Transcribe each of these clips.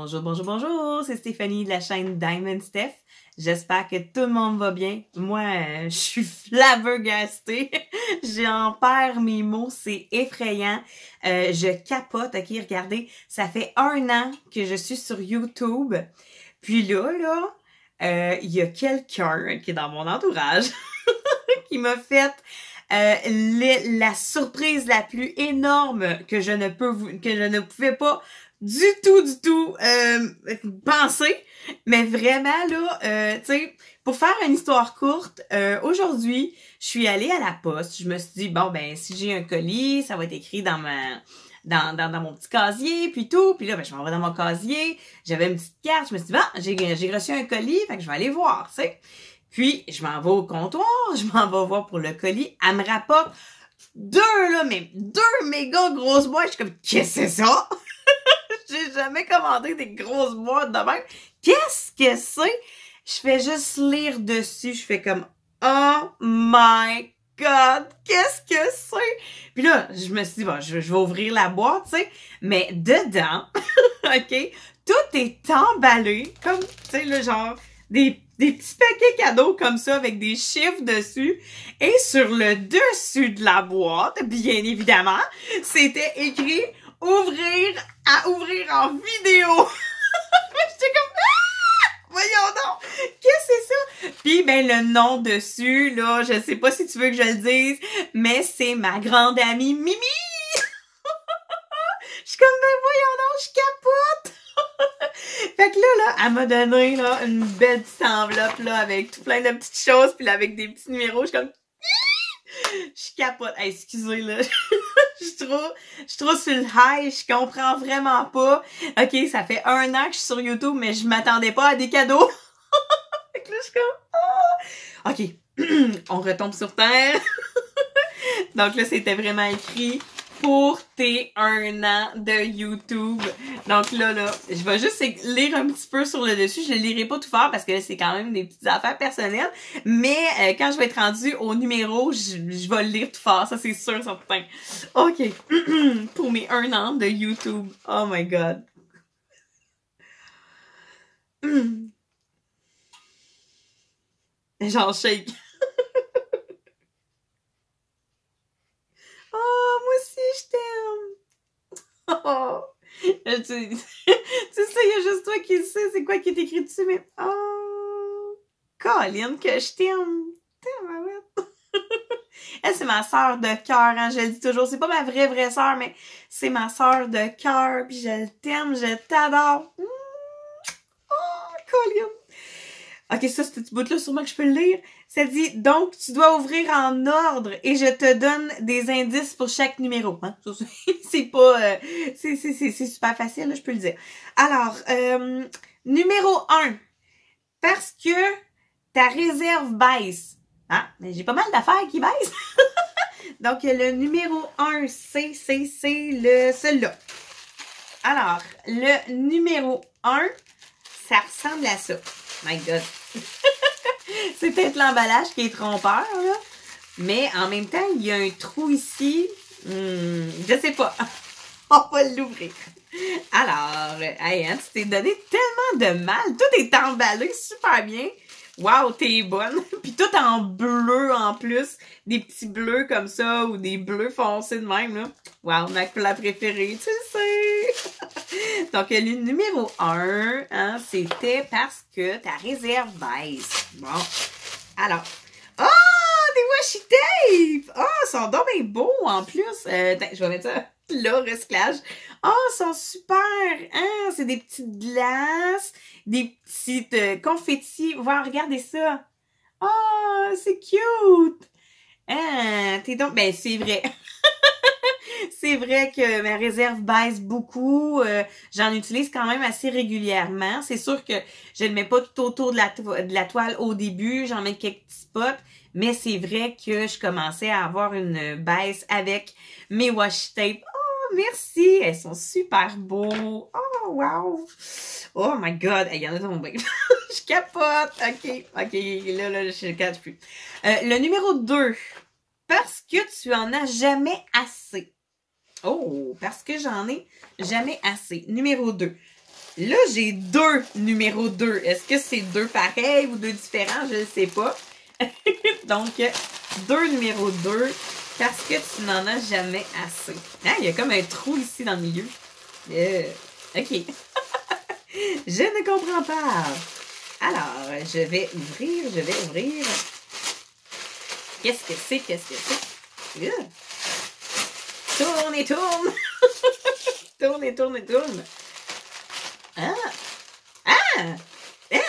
Bonjour, bonjour, bonjour, c'est Stéphanie de la chaîne Diamond Steph. J'espère que tout le monde va bien. Moi, je suis flabbergastée. J'en perds mes mots, c'est effrayant. Je capote, ok, regardez, ça fait 1 an que je suis sur YouTube. Puis là, il y a quelqu'un qui est dans mon entourage qui m'a fait la surprise la plus énorme que je ne pouvais pas du tout penser. Mais vraiment, là, tu sais, pour faire une histoire courte, aujourd'hui, je suis allée à la poste. Je me suis dit, bon, ben, si j'ai un colis, ça va être écrit dans mon petit casier, puis tout. Puis là, ben, je m'en vais dans mon casier. J'avais une petite carte. Je me suis dit, bon, j'ai reçu un colis, fait que je vais aller voir, tu sais. Puis, je m'en vais au comptoir, je m'en vais voir pour le colis. Elle me rapporte deux méga grosses boîtes. Je suis comme, qu'est-ce que c'est ça? J'ai jamais commandé des grosses boîtes de même. Qu'est-ce que c'est? Je fais juste lire dessus. Je fais comme, oh my God, qu'est-ce que c'est? Puis là, je me suis dit, bon, je vais ouvrir la boîte, tu sais. Mais dedans, OK, tout est emballé comme, tu sais, le genre, des petits paquets cadeaux comme ça avec des chiffres dessus. Et sur le dessus de la boîte, bien évidemment, c'était écrit « Ouvrir à ouvrir en vidéo ». J'étais comme « Ah! Voyons donc! Qu'est-ce que c'est ça? » Puis, ben, le nom dessus, là, je sais pas si tu veux que je le dise, mais c'est ma grande amie Mimi! Je suis comme « Ben, voyons donc, je capote! » Fait que là, elle m'a donné là, une belle petite enveloppe là, avec tout plein de petites choses, puis là, avec des petits numéros, je suis comme... Je capote. Hey, excusez, là. Je suis trop sur le high, je comprends vraiment pas. OK, ça fait 1 an que je suis sur YouTube, mais je m'attendais pas à des cadeaux. Fait que là, je suis comme... OK, on retombe sur terre. Donc là, c'était vraiment écrit pour tes 1 an de YouTube. Donc là, je vais juste lire un petit peu sur le dessus. Je ne lirai pas tout fort parce que c'est quand même des petites affaires personnelles. Mais quand je vais être rendue au numéro, je vais le lire tout fort. Ça, c'est sûr, certain. OK. Pour mes 1 an de YouTube. Oh my God. J'en shake. Oh, moi aussi, je t'aime. Oh. Tu sais, il y a juste toi qui le sais, c'est quoi qui est écrit dessus, mais... Oh! Colin, que je t'aime! Elle, c'est ma sœur de cœur, hein, je le dis toujours. C'est pas ma vraie sœur, mais c'est ma sœur de cœur, puis je t'aime, je t'adore. Oh, Colin! OK, ça, ce petit bout-là, sûrement que je peux le lire. Ça dit, donc, tu dois ouvrir en ordre et je te donne des indices pour chaque numéro. Hein? C'est pas... c'est super facile, là, je peux le dire. Alors, numéro 1. Parce que ta réserve baisse. Hein? J'ai pas mal d'affaires qui baissent. Donc, le numéro 1, c'est celui-là. Alors, le numéro 1, ça ressemble à ça. My God. C'est peut-être l'emballage qui est trompeur, là. Mais en même temps, il y a un trou ici. Je sais pas. On va l'ouvrir. Alors, hey, hein, tu t'es donné tellement de mal. Tout est emballé super bien. Wow, t'es bonne. Puis tout en bleu en plus. Des petits bleus comme ça ou des bleus foncés de même, là. Wow, ma couleur préférée, tu le sais. Donc, le numéro 1, hein, c'était parce que ta réserve baisse. Bon. Alors. Oh, des washi tape! Oh, ils sont donc bien beaux en plus. Je vais mettre ça là, recyclage. Oh, ils sont super! Hein? C'est des petites glaces, des petites confettis. Voilà, regardez ça. Oh, c'est cute! Hein? T'es donc... Ben, c'est vrai. C'est vrai que ma réserve baisse beaucoup. J'en utilise quand même assez régulièrement. C'est sûr que je ne mets pas tout autour de la toile au début. J'en mets quelques petits spots. Mais c'est vrai que je commençais à avoir une baisse avec mes washi tape. Oh, merci! Elles sont super beaux. Oh, wow! Oh my God! Il y en a tombé. Je capote! OK, là, je ne cache plus. Le numéro 2. Parce que tu en as jamais assez. Oh, parce que j'en ai jamais assez. Numéro 2. là, j'ai deux numéro 2. Est-ce que c'est deux pareils ou deux différents? Je ne sais pas. Donc, deux numéro 2 parce que tu n'en as jamais assez. Hein? Il y a comme un trou ici dans le milieu. OK. Je ne comprends pas. Alors, je vais ouvrir. Qu'est-ce que c'est? Tourne et tourne. Tourne et tourne et tourne. Ah!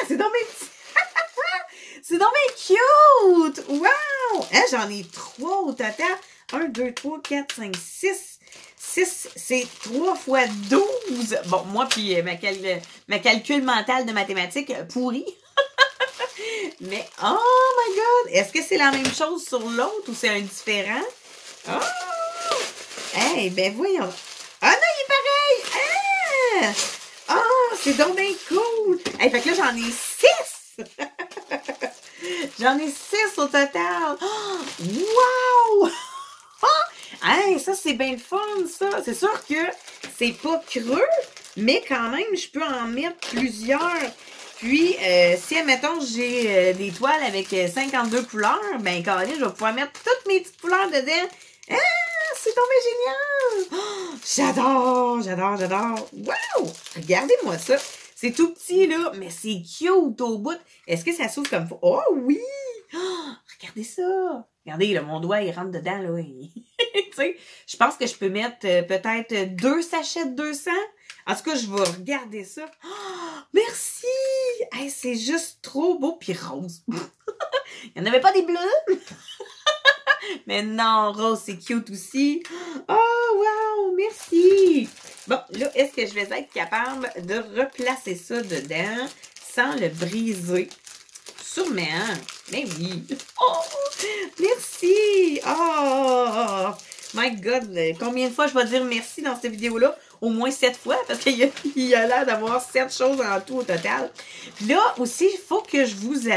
C'est donc bien petit. C'est donc bien cute! Wow! J'en ai 3 au total. 1, 2, 3, 4, 5, 6. 6, c'est 3 fois 12. Bon, moi, puis ma calcul mental de mathématiques pourri. Mais, oh my God! Est-ce que c'est la même chose sur l'autre ou c'est un différent? Oh! Ben voyons. Ah non, il est pareil! C'est donc bien cool! Fait que là, j'en ai 6! J'en ai 6 au total! Wow! Ça, c'est bien le fun, ça! C'est sûr que c'est pas creux, mais quand même, je peux en mettre plusieurs. Puis, si, admettons, j'ai des toiles avec 52 couleurs, ben, Caroline, je vais pouvoir mettre toutes mes petites couleurs dedans. C'est tombé génial! J'adore! Wow! Regardez-moi ça! C'est tout petit, là, mais c'est cute au bout. Est-ce que ça s'ouvre comme ça? Oh oui! Regardez ça! Regardez, là, mon doigt, il rentre dedans, là. Tu sais, je pense que je peux mettre peut-être 2 sachets de 200. En tout cas, je vais regarder ça. Merci! C'est juste trop beau puis rose. Il n'y en avait pas des bleus? Mais non, rose, c'est cute aussi. Oh, wow! Merci! Bon, là, est-ce que je vais être capable de replacer ça dedans sans le briser? Sûrement. Mais oui. Oh! Merci! Oh! My God! Combien de fois je vais dire merci dans cette vidéo-là? Au moins 7 fois, parce qu'il y a l'air d'avoir 7 choses en tout au total. Puis là, aussi, il faut que je vous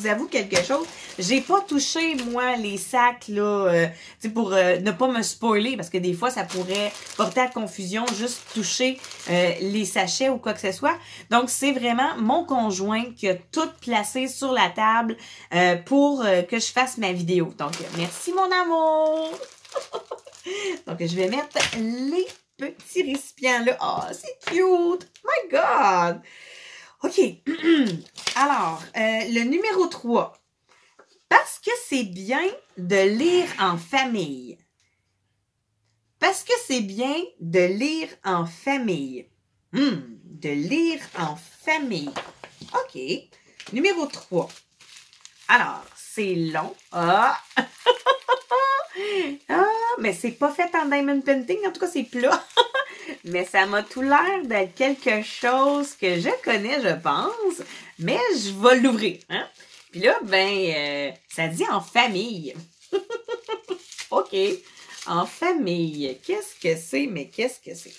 avoue quelque chose. J'ai pas touché, moi, les sacs, là, pour ne pas me spoiler, parce que des fois, ça pourrait porter à confusion, juste toucher les sachets ou quoi que ce soit. Donc, c'est vraiment mon conjoint qui a tout placé sur la table pour que je fasse ma vidéo. Donc, merci, mon amour! Donc, je vais mettre les petits récipients là. C'est cute! My God! OK. Alors, le numéro 3. Parce que c'est bien de lire en famille. Parce que c'est bien de lire en famille. De lire en famille. OK. Numéro 3. Alors, c'est long. Mais c'est pas fait en diamond painting. En tout cas, c'est plat. Mais ça m'a tout l'air d'être quelque chose que je connais, je pense. Mais je vais l'ouvrir. Hein? Puis là, ça dit en famille. OK. En famille. Qu'est-ce que c'est? Mais qu'est-ce que c'est?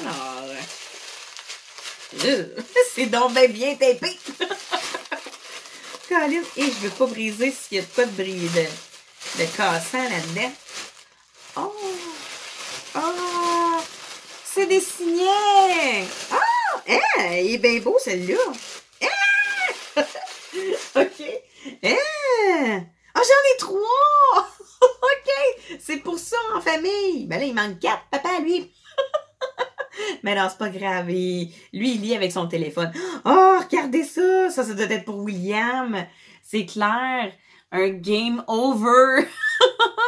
Alors. C'est donc bien tapé. Colin. Et je veux pas briser s'il y a de quoi de cassant là-dedans. C'est des signets! Il est bien beau, celui-là! OK! J'en ai 3! OK! C'est pour ça, en famille! Ben là, il manque 4, papa, lui! Mais non, c'est pas grave. Lui, il lit avec son téléphone. Regardez ça! Ça doit être pour William! C'est clair! Un game over!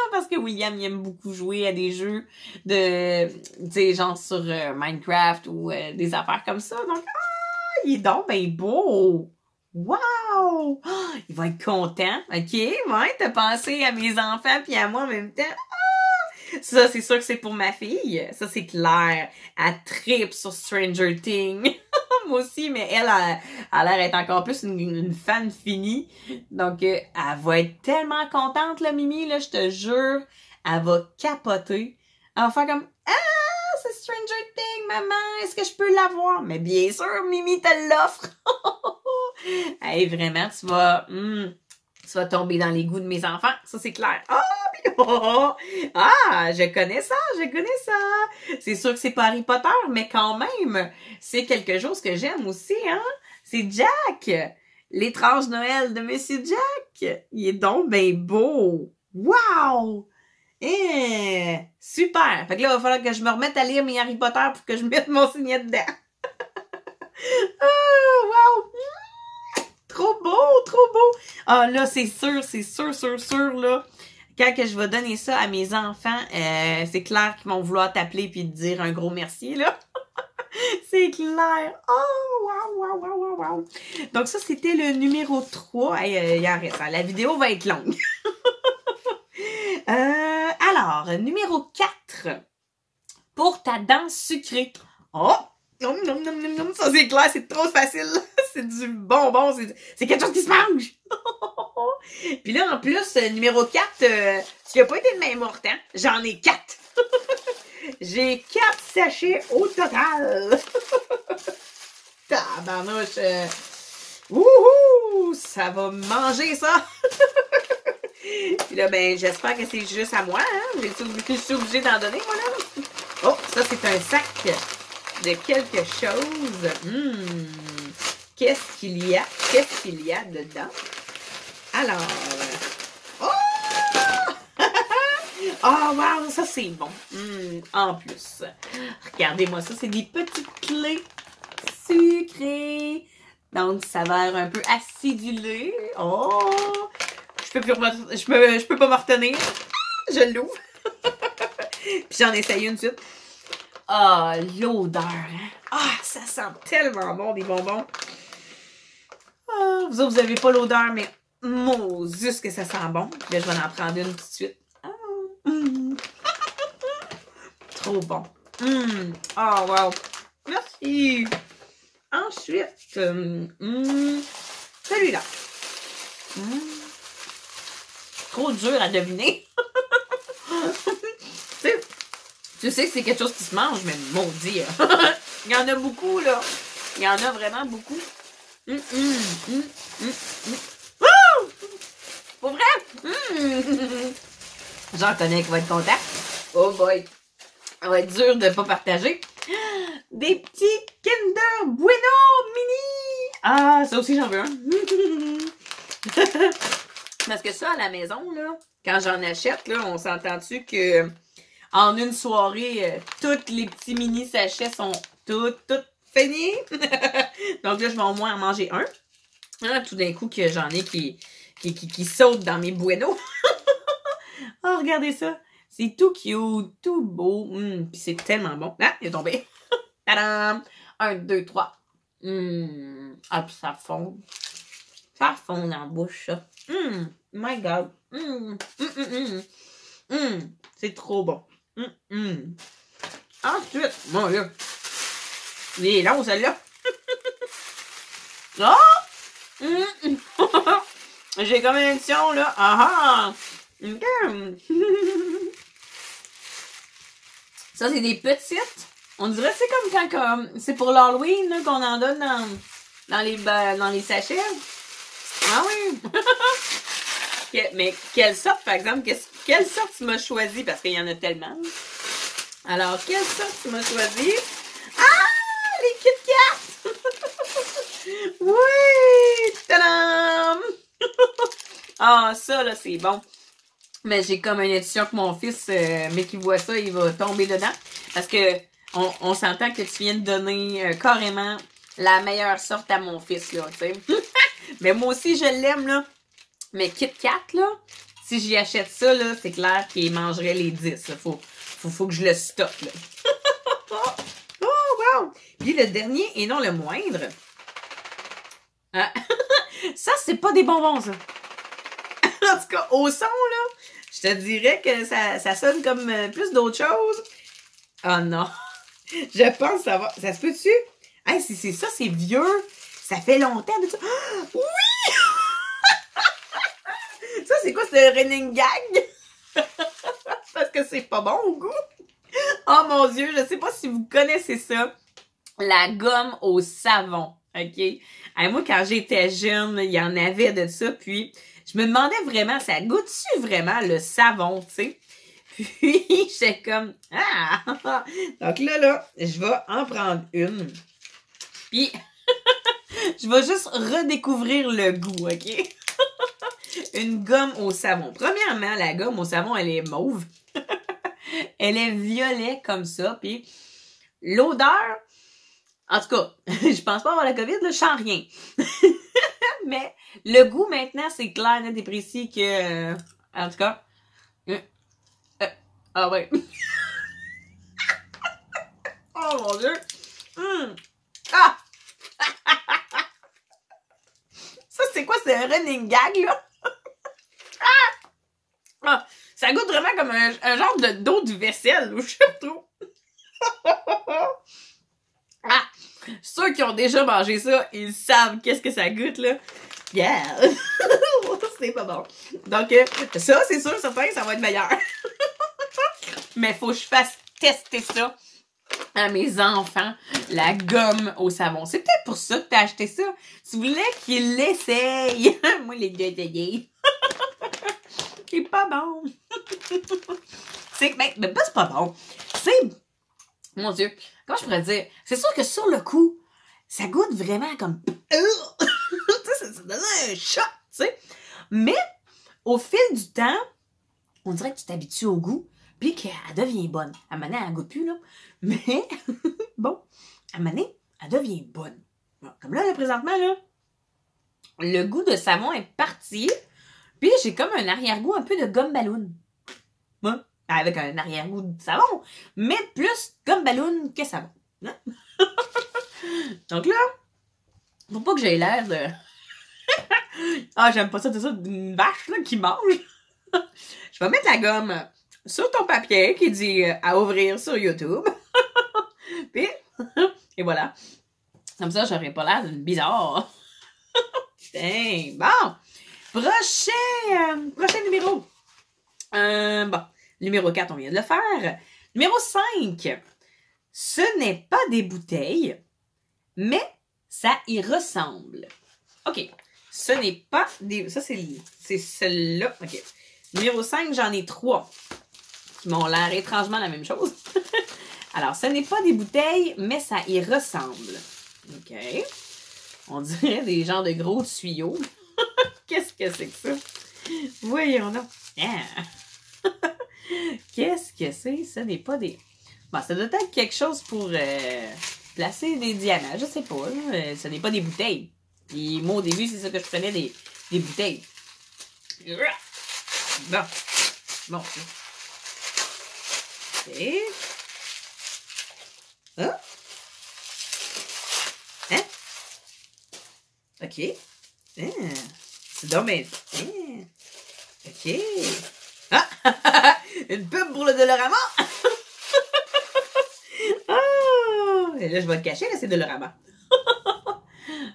Parce que William, il aime beaucoup jouer à des jeux de, tu sais, genre sur Minecraft ou des affaires comme ça. Donc, il est donc bien beau! Wow! Il va être content. OK, ouais, t'as pensé à mes enfants puis à moi en même temps. Ça, c'est sûr que c'est pour ma fille. Ça, c'est clair. Elle tripe sur Stranger Things. Moi aussi, mais elle a l'air d'être encore plus une fan finie. Donc, elle va être tellement contente, là, Mimi, là, je te jure. Elle va capoter. Elle va faire comme, c'est Stranger Things, maman, est-ce que je peux l'avoir? Mais bien sûr, Mimi te l'offre. Hey, vraiment, tu vas tomber dans les goûts de mes enfants. Ça, c'est clair. Ah, je connais ça, je connais ça. C'est sûr que c'est pas Harry Potter, mais quand même, c'est quelque chose que j'aime aussi, hein. C'est Jack, l'étrange Noël de Monsieur Jack. Il est donc ben beau. Wow! Super! Fait que là, il va falloir que je me remette à lire mes Harry Potter pour que je mette mon signet dedans. Oh, wow! Trop beau, trop beau! Ah, là, c'est sûr, là. Quand que je vais donner ça à mes enfants, c'est clair qu'ils vont vouloir t'appeler puis te dire un gros merci, là. C'est clair. Oh, wow. Donc ça, c'était le numéro 3. Il en reste. La vidéo va être longue. Alors, numéro 4. Pour ta danse sucrée. Oh! Ça, c'est clair, c'est trop facile. C'est du bonbon, c'est quelque chose qui se mange. Puis là, en plus, numéro 4, tu n'as pas été de main morte, hein? J'en ai 4. J'ai 4 sachets au total. Tabarnouche. Wouhou! Ça va manger, ça. Puis là, ben, j'espère que c'est juste à moi, hein? Je suis obligée d'en donner, moi, là. Oh, ça, c'est un sac de quelque chose. Qu'est-ce qu'il y a? Qu'est-ce qu'il y a dedans? Alors... Oh! Oh, wow! Ça, c'est bon. En plus. Regardez-moi ça. C'est des petites clés sucrées. Donc, saveur un peu acidulée. Oh! Je peux pas me retenir. Je l'ouvre. Puis j'en essaye une suite. Ah, l'odeur, hein? Ah, ça sent tellement bon, des bonbons. Ah, vous autres, vous avez pas l'odeur, mais juste que ça sent bon. Puis là, je vais en prendre une tout de suite. Trop bon. Oh, wow. Merci. Ensuite, celui-là. Trop dur à deviner. Tu sais que c'est quelque chose qui se mange, mais maudit. Il y en a beaucoup, là. Il y en a vraiment beaucoup. Pour vrai? J'en connais qui va être content. Oh boy. Ça va être dur de ne pas partager. Des petits Kinder Bueno mini. Ah, ça aussi, j'en veux un. Parce que ça, à la maison, là, quand j'en achète, là, on s'entend-tu que en une soirée, tous les petits mini sachets sont tout finis. Donc là, je vais au moins en manger un. Ah, tout d'un coup, que j'en ai qui sautent dans mes buenos. Oh, regardez ça. C'est tout cute, tout beau. Puis c'est tellement bon. Ah, il est tombé. Tadam! 1, 2, 3. Ah, puis ça fond. Ça fond dans la bouche, ça. My God. C'est trop bon. Ensuite, mon Dieu. Il est long, celle-là. Oh! J'ai comme une édition, là. Ah! Ça, c'est des petites. On dirait que c'est comme quand c'est pour l'Halloween qu'on en donne dans les sachets. Ah oui! Mais quelle sorte, par exemple, quelle sorte tu m'as choisi? Parce qu'il y en a tellement. Alors, quelle sorte tu m'as choisi? Ah! Les Kit Kat! Oui! Tadam! Ah, ça, là, c'est bon. Mais j'ai comme une édition que mon fils, mais qui voit ça, il va tomber dedans. Parce que on s'entend que tu viens de donner carrément la meilleure sorte à mon fils, là, tu sais. Mais moi aussi, je l'aime, là. Mais Kit Kat, là, si j'y achète ça, là, c'est clair qu'il mangerait les 10. Là. Faut que je le stocke, là. Oh, wow! Puis le dernier, et non le moindre. Ah. Ça, c'est pas des bonbons, ça. En tout cas, au son, là, je te dirais que ça sonne comme plus d'autres choses. Oh non. Je pense que ça va. Ça se peut-tu? Hey, si c'est ça, c'est vieux. Ça fait longtemps de ça. Ah, oui! Ça, c'est quoi, c'est le running gag? Parce que c'est pas bon au goût. Oh mon Dieu, je sais pas si vous connaissez ça. La gomme au savon. OK? Hey, moi, quand j'étais jeune, il y en avait de ça, puis je me demandais vraiment, ça goûte-tu vraiment le savon, tu sais? Puis, j'étais comme, ah! Donc là, je vais en prendre une. Puis, je vais juste redécouvrir le goût, OK? Une gomme au savon. Premièrement, la gomme au savon, elle est mauve. Elle est violet comme ça. Puis l'odeur, en tout cas, je pense pas avoir la COVID, là, je sens rien. Mais le goût, maintenant, c'est clair, net et précis que... en tout cas... ah ouais. Oh mon Dieu. Ah! Ça, c'est quoi? C'est un running gag, là? Ah! Ça goûte vraiment comme un genre d'eau de vaisselle, ou je sais trop. Ah! Ceux qui ont déjà mangé ça, ils savent qu'est-ce que ça goûte, là. Yeah! C'est pas bon. Donc, ça, c'est sûr, certain, ça va être meilleur. Mais faut que je fasse tester ça à mes enfants, la gomme au savon. C'est peut-être pour ça que t'as acheté ça. Tu voulais qu'ils l'essayent. Moi, les deux essayer. C'est pas bon. C'est c'est pas bon. C'est... Mon Dieu. Comment je pourrais dire? C'est sûr que sur le coup, ça goûte vraiment comme... ça donne un choc, tu sais. Mais, au fil du temps, on dirait que tu t'habitues au goût, puis qu'elle devient bonne. À un moment donné, elle goûte plus, là. Mais, bon, à un moment donné, elle devient bonne. Bon, comme là, présentement, là, le goût de savon est parti, puis j'ai comme un arrière-goût un peu de gomme ballon. Ouais. Avec un arrière-goût de savon, mais plus gomme ballon que savon. Hein? Donc là, faut pas que j'aie l'air de... ah, j'aime pas ça, c'est ça, d'une vache là, qui mange. Je vais mettre la gomme sur ton papier qui dit à ouvrir sur YouTube. Puis, et voilà. Comme ça, j'aurais pas l'air d'une bizarre. Tiens, bon. Prochain numéro. Bon, numéro 4, on vient de le faire. Numéro 5. Ce n'est pas des bouteilles, mais ça y ressemble. OK. Ce n'est pas des... Ça, c'est celle-là. OK. Numéro 5, j'en ai 3 qui m'ont l'air étrangement la même chose. Alors, ce n'est pas des bouteilles, mais ça y ressemble. OK. On dirait des genres de gros tuyaux. Qu'est-ce que c'est que ça? Voyons donc. Ah. Qu'est-ce que c'est? Ce n'est pas des... Bon, ça doit être quelque chose pour placer des diamants. Je sais pas. Ce n'est pas des bouteilles. Et moi, au début, c'est ça que je prenais, des bouteilles. Bon. Bon. OK. Ah. Hein? OK. Ah. C'est donc bien... Ah. OK. Ah! Une pub pour le Dollarama! Oh! Et là, je vais le cacher, là, c'est Dollarama.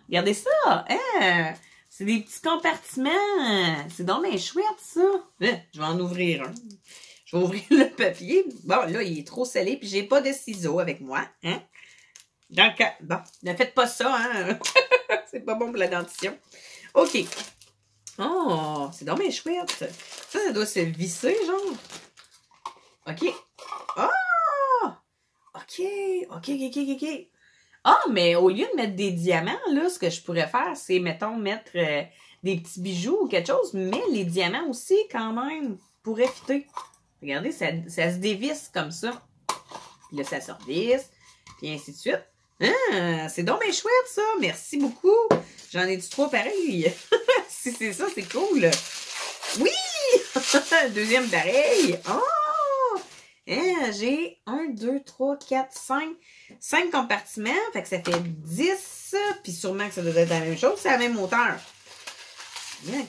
Regardez ça! Hein? C'est des petits compartiments. C'est donc bien chouette, ça. Hein? Je vais en ouvrir un. Je vais ouvrir le papier. Bon, là, il est trop scellé, puis j'ai pas de ciseaux avec moi. Hein? Donc, bon, ne faites pas ça, hein? C'est pas bon pour la dentition. OK. Oh, c'est donc bien chouette. Ça doit se visser, genre. OK. Oh! OK. Ah, mais au lieu de mettre des diamants, là, ce que je pourrais faire, c'est, mettons, mettre des petits bijoux ou quelque chose, mais les diamants aussi, quand même, pourraient fitter. Regardez, ça se dévisse comme ça. Puis là, ça se revisse, puis ainsi de suite. Ah, c'est donc bien chouette, ça. Merci beaucoup. J'en ai du 3 pareil. Si c'est ça, c'est cool. Oui! Deuxième pareil. Oh! J'ai 1, 2, 3, 4, 5 compartiments. Fait que ça fait 10. Puis sûrement que ça doit être la même chose. C'est la même hauteur.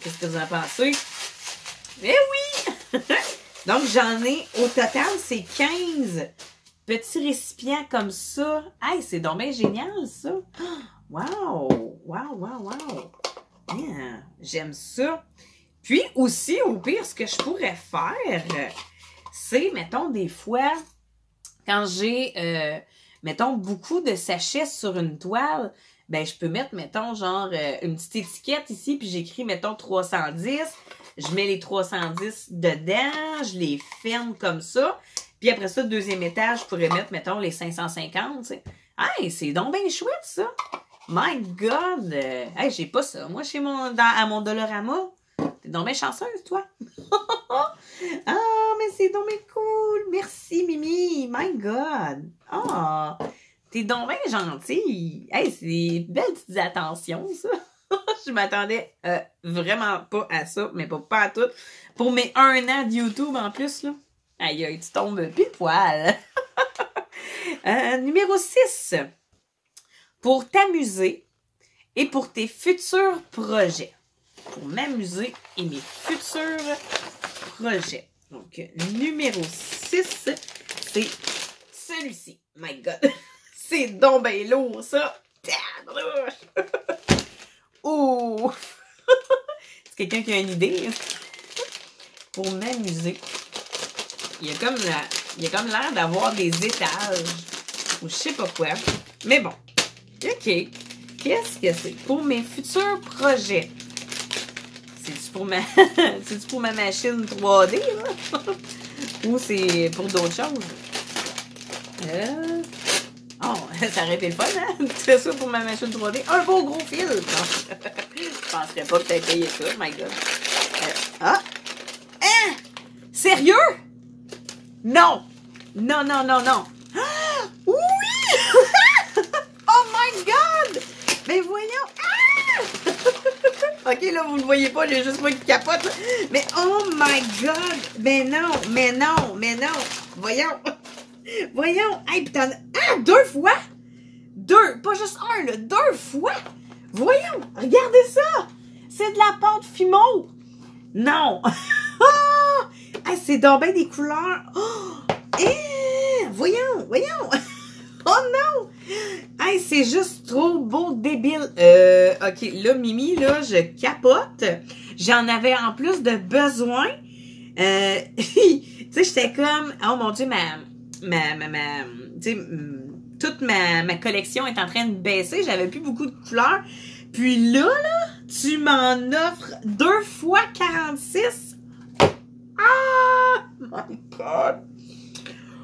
Qu'est-ce que vous en pensez? Eh oui! Donc, j'en ai, au total, c'est 15 petits récipients comme ça. Hey, c'est donc bien génial, ça. Wow! Yeah, j'aime ça. Puis aussi, au pire, ce que je pourrais faire, c'est, mettons, des fois, quand j'ai, mettons, beaucoup de sachets sur une toile, ben je peux mettre, mettons, genre, une petite étiquette ici, puis j'écris, mettons, 310. Je mets les 310 dedans, je les ferme comme ça. Puis après ça, deuxième étage, je pourrais mettre, mettons, les 550, tu sais. Hey, c'est donc bien chouette, ça! My God! Hey, j'ai pas ça. Moi, chez à mon Dollarama, t'es donc bien chanceuse, toi! Ah, mais c'est donc bien cool! Merci, Mimi! My God! Ah! T'es donc bien gentille! Hey, c'est des belles petites attentions, ça! Je m'attendais vraiment pas à ça, mais pas à tout. Pour mes 1 an de YouTube, en plus, là. Aïe, aïe, tu tombes pile poil! Numéro 6. Pour t'amuser et pour tes futurs projets. Pour m'amuser et mes futurs projets. Donc, numéro 6, c'est celui-ci. My God! C'est donc ben lourd, ça! Oh! C'est quelqu'un qui a une idée. Pour m'amuser. Il y a comme l'air d'avoir des étages. Ou je sais pas quoi. Mais bon. OK. Qu'est-ce que c'est? Pour mes futurs projets. C'est-tu pour ma machine 3D, là? Ou c'est pour d'autres choses? Oh, ça aurait été le fun, hein? Tu fais ça pour ma machine 3D. Un beau gros fil! Je penserais pas que t'aies payé ça, my God. Hein? Sérieux? Non! Non, non, non, non! Ah! Oui! Oh my God! Mais voyons! Ah! OK, là, vous ne le voyez pas, j'ai juste moi qui capote. Mais oh my God! Mais non, mais non, mais non! Voyons! Voyons! Hey, putain! Ah! 2 fois? 2! Pas juste 1, là! 2 fois! Voyons! Regardez ça! C'est de la pâte Fimo! Non! Ah! Hey, c'est donc bien des couleurs! Oh! Voyons! Voyons! Oh non! Hey, c'est juste trop beau, débile. OK, là, Mimi, là, je capote. J'en avais en plus de besoin. Tu sais, j'étais comme, oh mon Dieu, tu sais, toute ma collection est en train de baisser. J'avais plus beaucoup de couleurs. Puis là, tu m'en offres 2 fois 46. Ah! My God!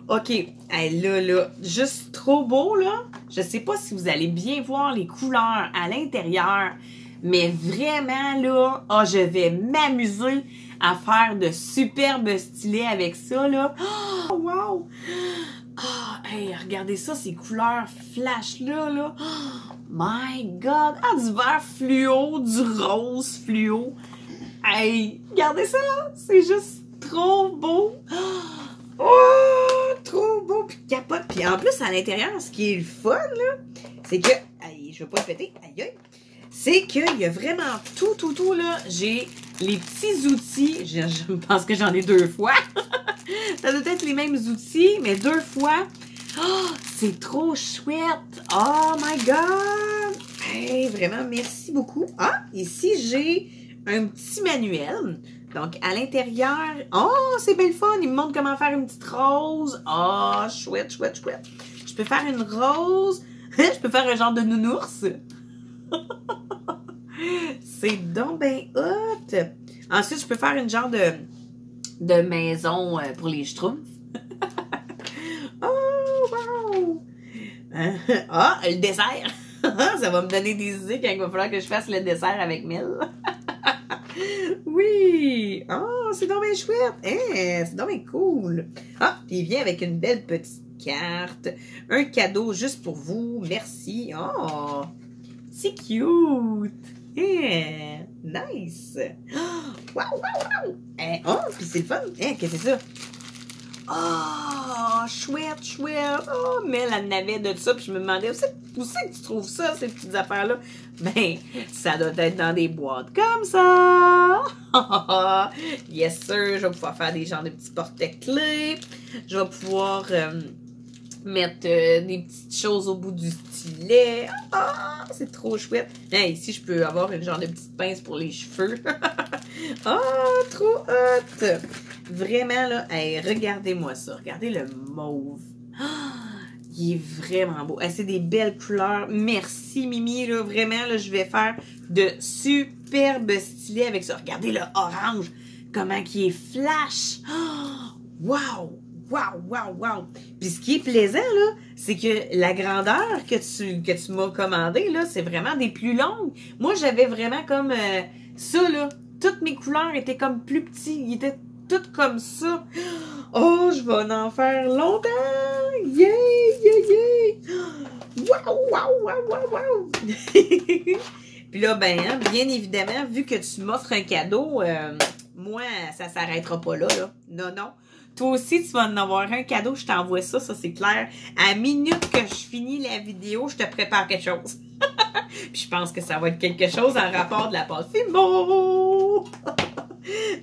OK. Hey, là, juste trop beau, là. Je sais pas si vous allez bien voir les couleurs à l'intérieur, mais vraiment, là, je vais m'amuser à faire de superbes stylets avec ça, là. Oh, wow! Hey, regardez ça, ces couleurs flash-là, là. Oh, my God! Du vert fluo, du rose fluo. Hey, regardez ça! C'est juste trop beau! Oh, trop beau, puis capote. Puis en plus, à l'intérieur, ce qui est le fun, là, c'est que... Aïe, je veux pas le péter. Aïe, aïe. C'est qu'il y a vraiment tout, là. J'ai les petits outils. Je pense que j'en ai 2 fois. Ça doit être les mêmes outils, mais 2 fois. Oh, c'est trop chouette. Oh my God. Hey, vraiment, merci beaucoup. Ah, ici, j'ai un petit manuel. Donc, à l'intérieur, oh, c'est belle fun. Il me montre comment faire une petite rose. Oh, chouette, chouette, chouette. Je peux faire une rose. Je peux faire un genre de nounours. C'est donc ben hot. Ensuite, je peux faire une genre de maison pour les schtroumpfs. Oh, wow. Ah, le dessert. Ça va me donner des idées quand il va falloir que je fasse le dessert avec Mel. Oui! Oh, c'est donc bien chouette! Hein, c'est donc bien cool! Ah, puis il vient avec une belle petite carte. Un cadeau juste pour vous. Merci! Oh! C'est cute! Hein, nice! Wow, wow, wow! Oh, puis c'est le fun! Hein, qu'est-ce que c'est ça? Oh, chouette, chouette! Oh, mais elle en avait de ça, puis je me demandais où c'est que tu trouves ça, ces petites affaires-là? Ben, ça doit être dans des boîtes comme ça! Yes, sir! Je vais pouvoir faire des genres de petits porte-clés. Je vais pouvoir mettre des petites choses au bout du stylet. Ah, c'est trop chouette! Hey, ici, je peux avoir une genre de petite pince pour les cheveux. Oh, trop hot! Vraiment, là, hey, regardez-moi ça. Regardez le mauve. Oh, Il est vraiment beau. C'est des belles couleurs. Merci, Mimi. Là, vraiment, là, je vais faire de superbes stylés avec ça. Regardez le orange. Comment il est flash. Oh, wow! Wow, wow, wow! Puis ce qui est plaisant, là, c'est que la grandeur que tu m'as commandée, là, c'est vraiment des plus longues. Moi, j'avais vraiment comme ça, là. Toutes mes couleurs étaient comme plus petits. Ils étaient toutes comme ça. Oh, je vais en faire longtemps! Yeah, yeah, yeah! Wow, wow, wow, wow, wow! Puis là, ben, hein, bien évidemment, vu que tu m'offres un cadeau, moi, ça s'arrêtera pas là, là. Non, non. Toi aussi, tu vas en avoir un cadeau, je t'envoie ça, ça c'est clair. À la minute que je finis la vidéo, je te prépare quelque chose. Puis je pense que ça va être quelque chose en rapport de la pâte Fimo.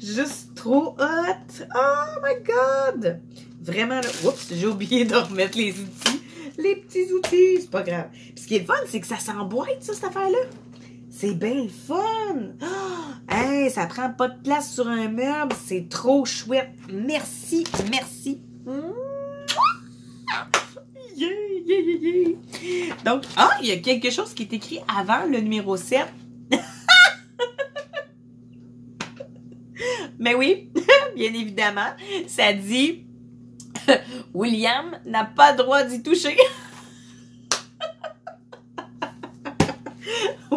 Juste trop hot. Oh my God! Vraiment, là, oups, j'ai oublié de remettre les outils. Les petits outils, c'est pas grave. Puis ce qui est le fun, c'est que ça s'emboîte, ça, cette affaire-là. C'est bien le fun! Oh, hey, ça prend pas de place sur un meuble. C'est trop chouette. Merci, merci. Yeah, yeah, yeah, yeah. Donc, il y a quelque chose qui est écrit avant le numéro 7. Mais oui, bien évidemment, ça dit William n'a pas le droit d'y toucher.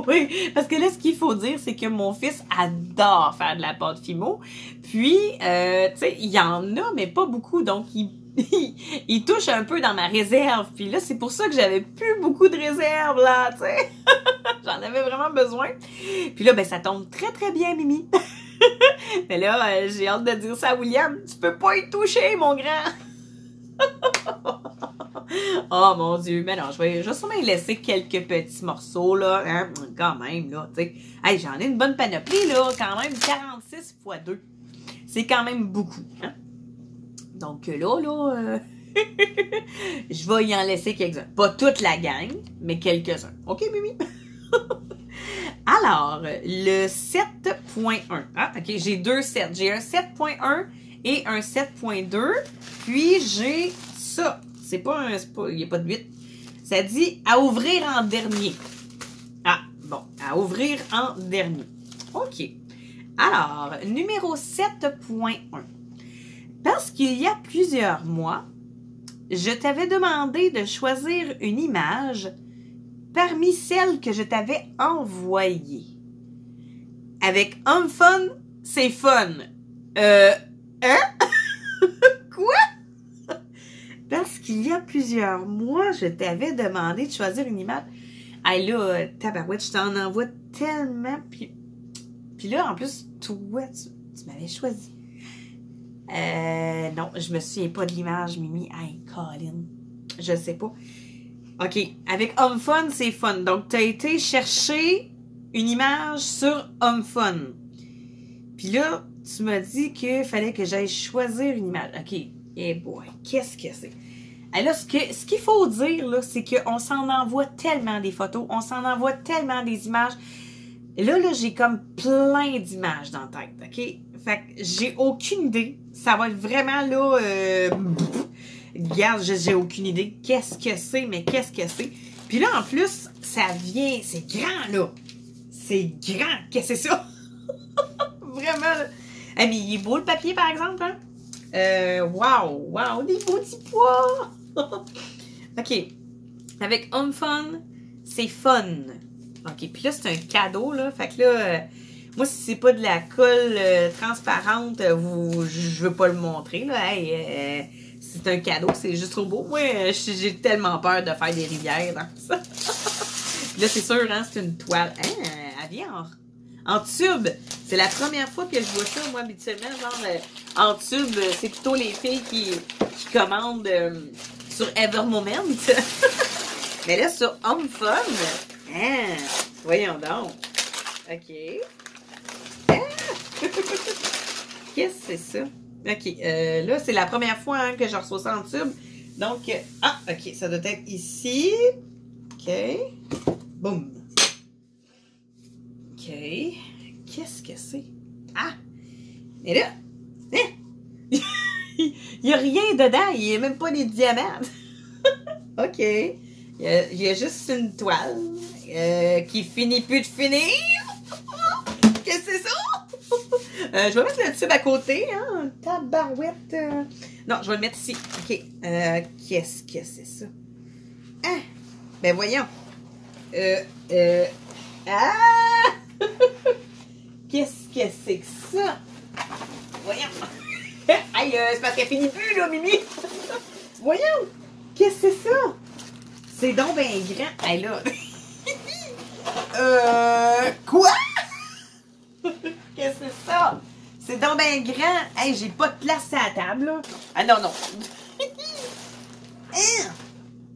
Oui, parce que là, ce qu'il faut dire, c'est que mon fils adore faire de la pâte Fimo. Puis, tu sais, il y en a, mais pas beaucoup. Donc, il touche un peu dans ma réserve. Puis là, c'est pour ça que j'avais plus beaucoup de réserve, là, tu sais. J'en avais vraiment besoin. Puis là, ben, ça tombe très, très bien, Mimi. Mais là, j'ai hâte de dire ça à William. Tu peux pas y toucher, mon grand. Oh mon Dieu, mais non, je vais sûrement laisser quelques petits morceaux, là, hein, quand même, là, tu sais. Hey, j'en ai une bonne panoplie, là, quand même, 46 x 2. C'est quand même beaucoup, hein. Donc là, je vais y en laisser quelques-uns. Pas toute la gang, mais quelques-uns. OK, Mimi? Alors, le 7.1. Ah, OK, j'ai deux sets. J'ai un 7.1 et un 7.2. Puis, j'ai ça. C'est pas un... Il n'y a pas de 8. Ça dit « à ouvrir en dernier ». Ah, bon. À ouvrir en dernier. OK. Alors, numéro 7.1. Parce qu'il y a plusieurs mois, je t'avais demandé de choisir une image parmi celles que je t'avais envoyées. Avec Homme Fun, c'est fun. Hein? Quoi? Parce qu'il y a plusieurs mois, je t'avais demandé de choisir une image. Hey là, tabarouette, je t'en envoie tellement. Puis là, en plus, toi, tu m'avais choisi. Non, je me souviens pas de l'image, Mimi. Hey, Colin. Je sais pas. OK. Avec Homme Fun, c'est fun. Donc, tu as été chercher une image sur Homme Fun. Puis là, tu m'as dit qu'il fallait que j'aille choisir une image. OK. Eh boy, qu'est-ce que c'est? Alors, ce qu'il faut dire, là, c'est qu'on s'en envoie tellement des photos, on s'en envoie tellement des images. Là, j'ai comme plein d'images dans la tête, OK? Fait que j'ai aucune idée. Ça va être vraiment, là... regarde, j'ai aucune idée. Qu'est-ce que c'est, mais qu'est-ce que c'est? Puis là, en plus, ça vient... C'est grand, là. C'est grand. Qu'est-ce que c'est ça? Vraiment, là. Ah, mais il est beau, le papier, par exemple, hein? Wow, wow, des beaux petits pois! OK. Avec Homme Fun, c'est fun. OK, puis là, c'est un cadeau, là. Fait que là, moi, si c'est pas de la colle transparente, je veux pas le montrer, là. Hey, c'est un cadeau, c'est juste trop beau. Moi, j'ai tellement peur de faire des rivières dans ça. Puis là, c'est sûr, hein, c'est une toile. Hein, elle vient en tube. C'est la première fois que je vois ça, moi, habituellement, genre, en tube, c'est plutôt les filles qui commandent sur Evermoment. Mais là, sur Homme Fun, hein, voyons donc. OK. Ah! Qu'est-ce que c'est ça? OK. Là, c'est la première fois hein, que je reçois ça en tube. Donc, OK. Ça doit être ici. OK. Boum. OK. Qu'est-ce que c'est? Ah! Et là, hein? Il n'y a rien dedans. Il n'y a même pas des diamants. OK. Il y a juste une toile qui finit plus de finir. Qu'est-ce que c'est ça? Je vais mettre le tube à côté, hein? Tabarouette. Non, je vais le mettre ici. OK. Qu'est-ce que c'est ça? Ah! Ben voyons. Ah! Qu'est-ce que c'est que ça? Voyons. Aïe, c'est parce qu'elle finit plus, là, Mimi. Voyons. Qu'est-ce que c'est ça? C'est donc ben grand. Hey, là. Quoi? Qu'est-ce que c'est ça? C'est donc ben grand. Hey, j'ai pas de place à la table, là. Ah non, non.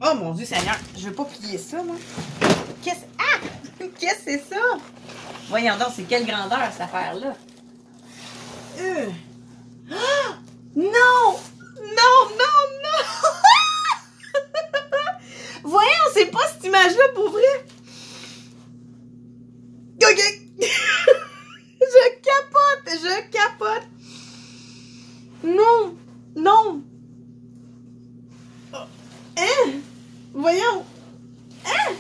Oh mon Dieu Seigneur, je veux pas plier ça, moi. Qu'est-ce... Ah! Qu'est-ce que c'est ça? Voyons donc, c'est quelle grandeur, cette affaire-là? Ah! Non! Non, non, non! Voyons, c'est pas cette image-là pour vrai. OK! Je capote! Non! Non! Hein? Voyons! Hein?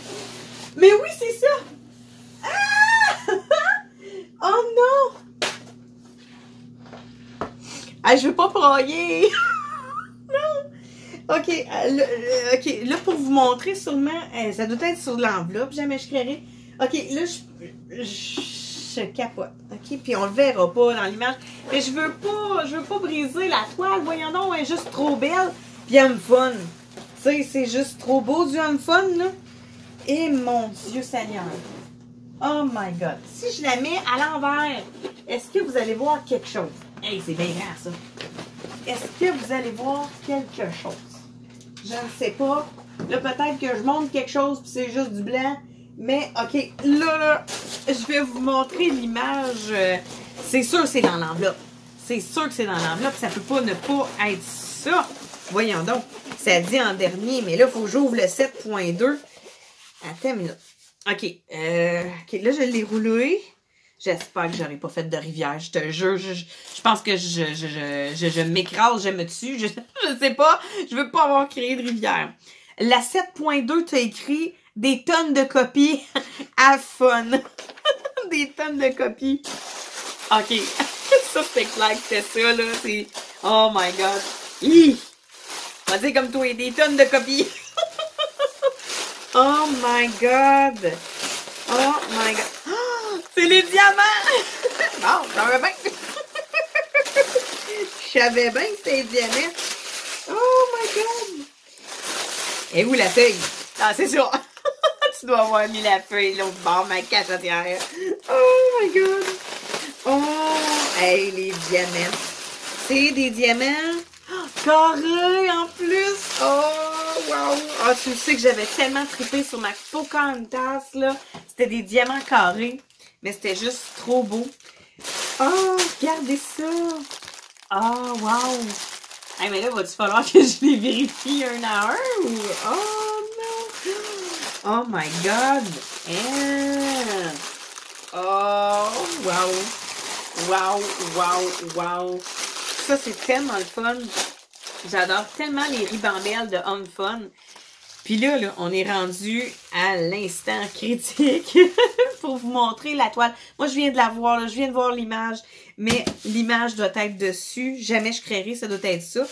Mais oui, c'est ça! Ah! Oh non! Ah, je veux pas broyer! Non! OK, OK, là, pour vous montrer sûrement, ça doit être sur l'enveloppe, jamais je créerai. OK, là, je capote. OK, puis on le verra pas dans l'image. Mais je veux pas briser la toile. Voyons donc, elle est juste trop belle. Puis elle me fun. Tu sais, c'est juste trop beau du home fun, là. Et mon Dieu Seigneur. Oh my God. Si je la mets à l'envers, est-ce que vous allez voir quelque chose? Hey, c'est bien grand, ça. Est-ce que vous allez voir quelque chose? Je ne sais pas. Là, peut-être que je montre quelque chose puis c'est juste du blanc. Mais, OK, là, je vais vous montrer l'image. C'est sûr que c'est dans l'enveloppe. C'est sûr que c'est dans l'enveloppe. Ça peut pas ne pas être ça. Voyons donc. Ça dit en dernier, mais là, il faut que j'ouvre le 7.2. Attends une minute. OK. OK, là, je l'ai roulé. J'espère que j'aurai pas fait de rivière. Je te jure, je pense que je m'écrase, je me tue. Je sais pas. Je veux pas avoir créé de rivière. La 7.2, tu as écrit des tonnes de copies à fun. Des tonnes de copies. OK. Ça, c'est clair que c'est ça, là. C'est... Oh my God. Hi! On va dire comme toi, des tonnes de copies. Oh my God. Oh my God. Oh, c'est les diamants. Bon, j'en veux bien. Je savais bien que c'était les diamants. Oh my God. Et où la feuille? Ah, c'est sûr. Tu dois avoir mis la feuille l'autre bord, ma cachetière. Oh my God. Oh, hey, les diamants. C'est des diamants carrés en plus. Oh, wow. Ah, tu sais que j'avais tellement trippé sur ma Pocahontas, là. C'était des diamants carrés, mais c'était juste trop beau. Oh, regardez ça. Oh, wow. Hey, mais là, va-tu falloir que je les vérifie un à un ou... Oh, non. Oh, my God. And... Oh, wow. Wow, wow, wow. Ça, c'est tellement le fun. J'adore tellement les ribambelles de Home Fun. Puis là, on est rendu à l'instant critique pour vous montrer la toile. Moi, je viens de la voir, là, je viens de voir l'image, mais l'image doit être dessus. Jamais je créerai, ça doit être ça.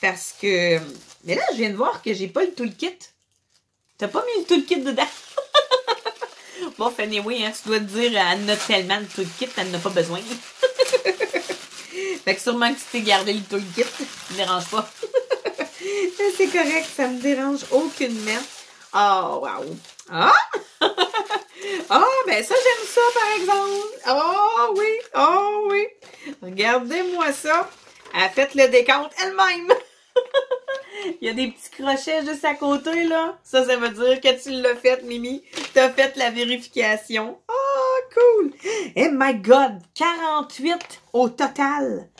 Parce que... Mais là, je viens de voir que j'ai pas le toolkit. T'as pas mis le toolkit dedans? Bon, anyway, hein, tu dois te dire, elle en a tellement de toolkit, elle n'en a pas besoin. Fait que sûrement que tu t'es gardé le toolkit, ça me dérange pas. C'est correct, ça me dérange aucunement. Oh, wow. Ah! Oh, ben ça, j'aime ça, par exemple. Oh, oui, oh, oui. Regardez-moi ça. Elle a fait le décompte elle-même. Il y a des petits crochets juste à côté, là. Ça veut dire que tu l'as fait, Mimi. Tu as fait la vérification. Oh, cool. Oh my God, 48 au total.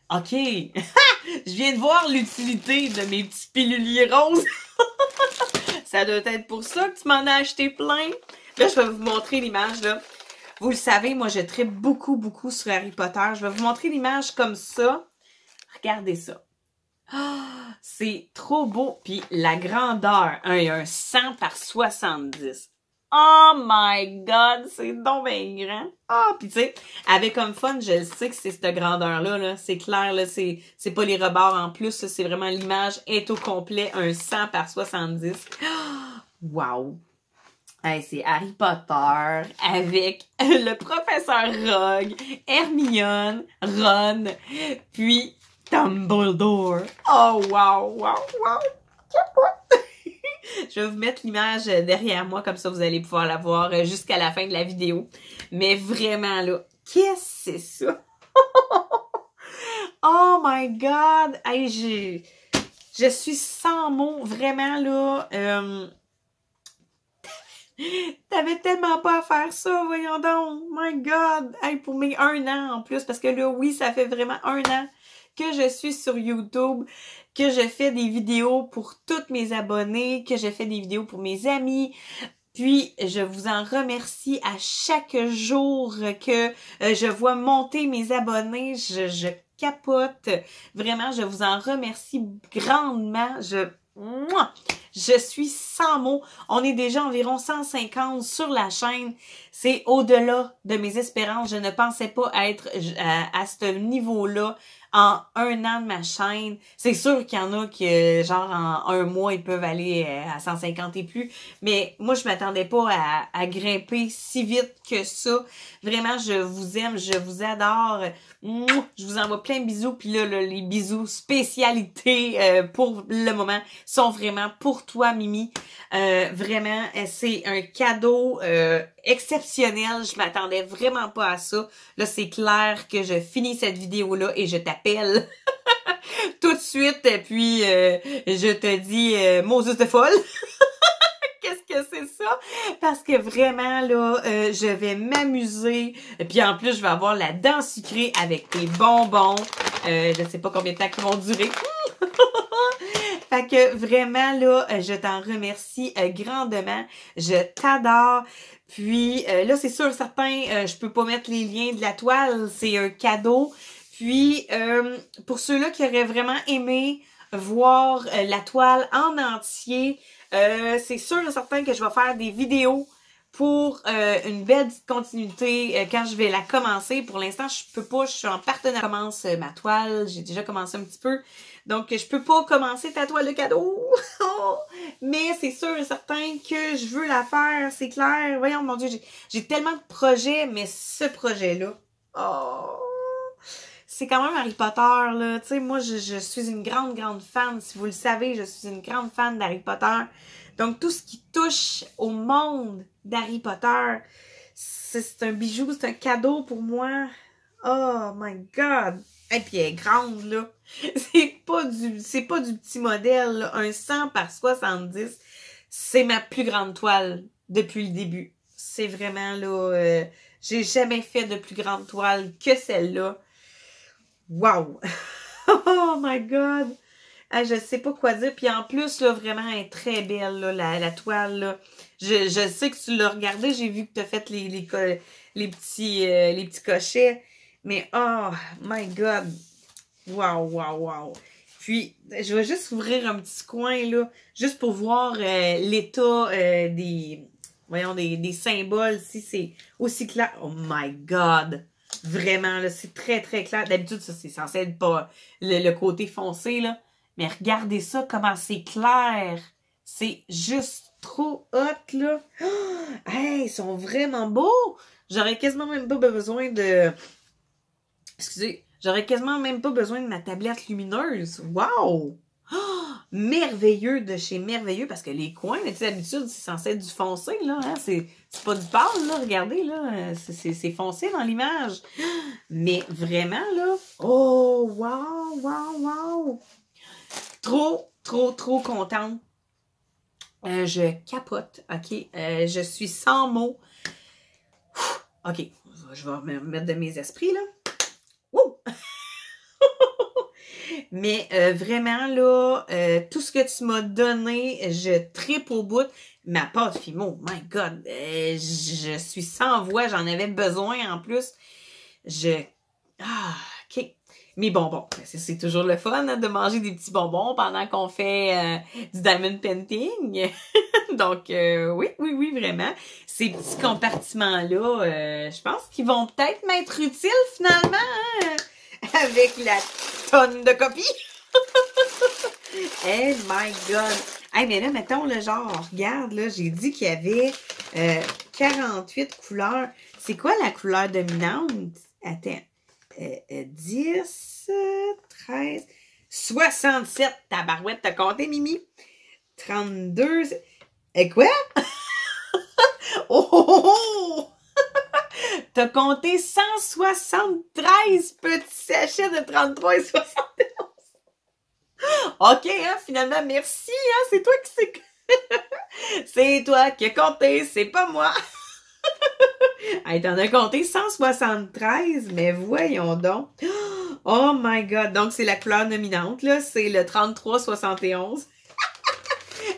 OK. Je viens de voir l'utilité de mes petits piluliers roses. Ça doit être pour ça que tu m'en as acheté plein. Là, je vais vous montrer l'image, là. Vous le savez, moi, je tripe beaucoup, beaucoup sur Harry Potter. Je vais vous montrer l'image comme ça. Regardez ça. Ah, c'est trop beau. Puis la grandeur, il y a un 100 par 70. Oh my God, c'est donc bien grand. Ah, puis tu sais, avec comme fun, je sais que c'est cette grandeur-là, là. C'est clair, là, c'est pas les rebords en plus, c'est vraiment l'image est au complet, un 100 par 70. Wow! Hey, c'est Harry Potter avec le professeur Rogue, Hermione, Ron, puis Dumbledore. Oh, wow, wow, wow! Je vais vous mettre l'image derrière moi, comme ça vous allez pouvoir la voir jusqu'à la fin de la vidéo. Mais vraiment, là, qu'est-ce que c'est ça? Oh my God! Hey, je suis sans mots, vraiment, là. T'avais tellement pas à faire ça, voyons donc. My God! Hey, pour mes 1 an en plus, parce que là, oui, ça fait vraiment 1 an que je suis sur YouTube, que je fais des vidéos pour tous mes abonnés, que je fais des vidéos pour mes amis. Puis, je vous en remercie à chaque jour que je vois monter mes abonnés. Je capote. Vraiment, je vous en remercie grandement. Je suis sans mots. On est déjà environ 150 sur la chaîne. C'est au-delà de mes espérances. Je ne pensais pas être à ce niveau-là en 1 an de ma chaîne. C'est sûr qu'il y en a qui, genre, en 1 mois, ils peuvent aller à 150 et plus. Mais moi, je m'attendais pas à grimper si vite que ça. Vraiment, je vous aime, je vous adore. Je vous envoie plein de bisous. Puis là, les bisous spécialités pour le moment sont vraiment pour toi, Mimi. Vraiment, c'est un cadeau exceptionnel. Je m'attendais vraiment pas à ça. Là, c'est clair que je finis cette vidéo-là et je t'appelle tout de suite. Et puis, je te dis, Moses de folle. Qu'est-ce que c'est ça? Parce que vraiment, là, je vais m'amuser. Puis en plus, je vais avoir la dent sucrée avec tes bonbons. Je sais pas combien de temps ils vont durer. Fait que vraiment, là, je t'en remercie grandement. Je t'adore. Puis là, c'est sûr, certain, je peux pas mettre les liens de la toile. C'est un cadeau. Puis, pour ceux-là qui auraient vraiment aimé voir la toile en entier, c'est sûr et certain que je vais faire des vidéos pour une belle petite continuité quand je vais la commencer. Pour l'instant, je peux pas, je suis en partenariat. Je commence ma toile, j'ai déjà commencé un petit peu. Donc, je peux pas commencer ta toile de cadeau. Mais c'est sûr et certain que je veux la faire, c'est clair. Voyons, mon Dieu, j'ai tellement de projets, mais ce projet-là, c'est quand même Harry Potter, là. Tu sais, moi, je suis une grande, grande fan. Si vous le savez, je suis une grande fan d'Harry Potter. Donc, tout ce qui touche au monde d'Harry Potter, c'est un bijou, c'est un cadeau pour moi. Oh my God! Et puis, elle est grande, là. C'est pas du petit modèle, là. Un 100 par 70, c'est ma plus grande toile depuis le début. C'est vraiment, là, j'ai jamais fait de plus grande toile que celle-là. Wow! Oh my God! Ah, je sais pas quoi dire. Puis en plus, là, vraiment, elle est très belle, là, la toile, là. Je sais que tu l'as regardé. J'ai vu que tu as fait les petits cochets. Mais, oh my God! Wow, wow, wow! Puis, je vais juste ouvrir un petit coin, là, juste pour voir l'état des symboles, si c'est aussi clair. Oh my God! Vraiment, là, c'est très, très clair. D'habitude, ça, c'est censé être pas le côté foncé, là. Mais regardez ça, comment c'est clair. C'est juste trop hot, là. Oh, hey, ils sont vraiment beaux. J'aurais quasiment même pas besoin de... Excusez. J'aurais quasiment même pas besoin de ma tablette lumineuse. Wow! Oh, merveilleux de chez merveilleux, parce que les coins, tu sais, d'habitude, c'est censé être du foncé, là. Hein? C'est pas du pâle, là. Regardez, là. C'est foncé dans l'image. Mais vraiment, là. Oh, wow, wow, wow! Trop, trop, trop contente. Je capote, OK? Je suis sans mots. OK, je vais me mettre de mes esprits, là. Wouh! Mais vraiment, là, tout ce que tu m'as donné, je tripe au bout. Ma pâte Fimo, my God, je suis sans voix, j'en avais besoin en plus. OK. mes bonbons. C'est toujours le fun hein, de manger des petits bonbons pendant qu'on fait du diamond painting. Donc, oui, vraiment. Ces petits compartiments-là, je pense qu'ils vont peut-être m'être utiles finalement hein, avec la tonne de copies. Oh my God! Hey, mais là, mettons, le genre, regarde, là, j'ai dit qu'il y avait 48 couleurs. C'est quoi la couleur dominante? Attends. 10, 13, 67. Tabarouette, t'as compté, Mimi? 32. Et quoi? Oh! T'as compté 173 petits sachets de 33 et 71. OK, hein, finalement, merci, hein, c'est toi qui sais. C'est toi qui as compté, c'est pas moi. Hey, t'en as compté 173, mais voyons donc. Oh my God, donc c'est la couleur dominante, là, c'est le 33-71.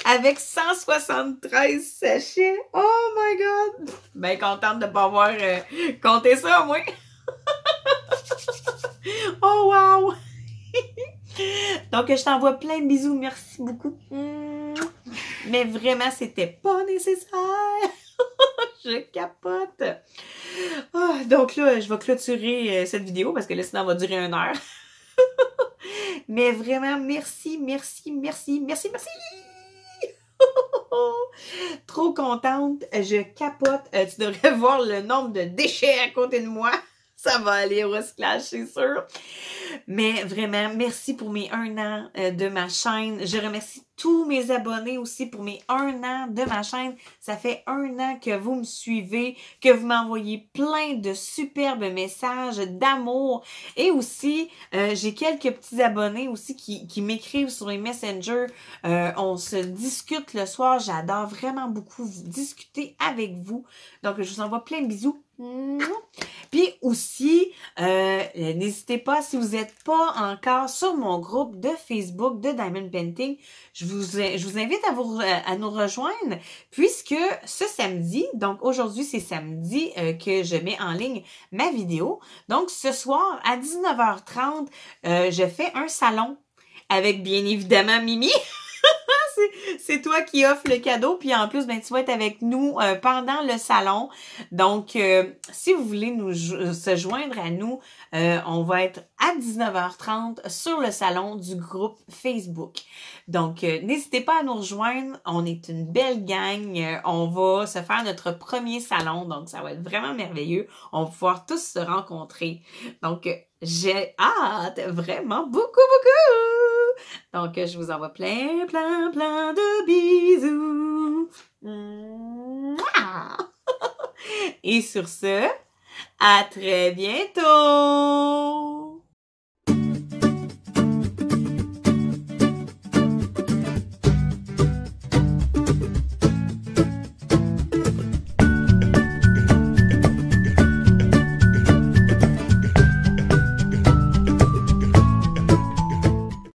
Avec 173 sachets. Oh my God. Ben contente de pas avoir compté ça, moi. Oh wow. Donc, je t'envoie plein de bisous. Merci beaucoup. Mais vraiment, c'était pas nécessaire. Je capote. Oh, donc là, je vais clôturer cette vidéo parce que là, sinon, elle va durer 1 heure. Mais vraiment, merci. Trop contente. Je capote. Tu devrais voir le nombre de déchets à côté de moi. Ça va aller au recyclage, c'est sûr. Mais vraiment, merci pour mes 1 an de ma chaîne. Je remercie tous mes abonnés aussi pour mes 1 an de ma chaîne. Ça fait 1 an que vous me suivez, que vous m'envoyez plein de superbes messages d'amour. Et aussi, j'ai quelques petits abonnés aussi qui m'écrivent sur les messengers. On se discute le soir. J'adore vraiment beaucoup discuter avec vous. Donc, je vous envoie plein de bisous. Puis aussi, n'hésitez pas, si vous n'êtes pas encore sur mon groupe de Facebook de Diamond Painting, je vous invite à nous rejoindre puisque ce samedi, donc aujourd'hui c'est samedi que je mets en ligne ma vidéo. Donc ce soir à 19h30, je fais un salon avec bien évidemment Mimi. C'est toi qui offres le cadeau, puis en plus, ben, tu vas être avec nous pendant le salon. Donc, si vous voulez se joindre à nous, on va être à 19h30 sur le salon du groupe Facebook. Donc, n'hésitez pas à nous rejoindre. On est une belle gang. On va se faire notre premier salon, donc ça va être vraiment merveilleux. On va pouvoir tous se rencontrer. Donc, j'ai hâte, vraiment beaucoup. Donc, je vous envoie plein de bisous. Et sur ce, à très bientôt!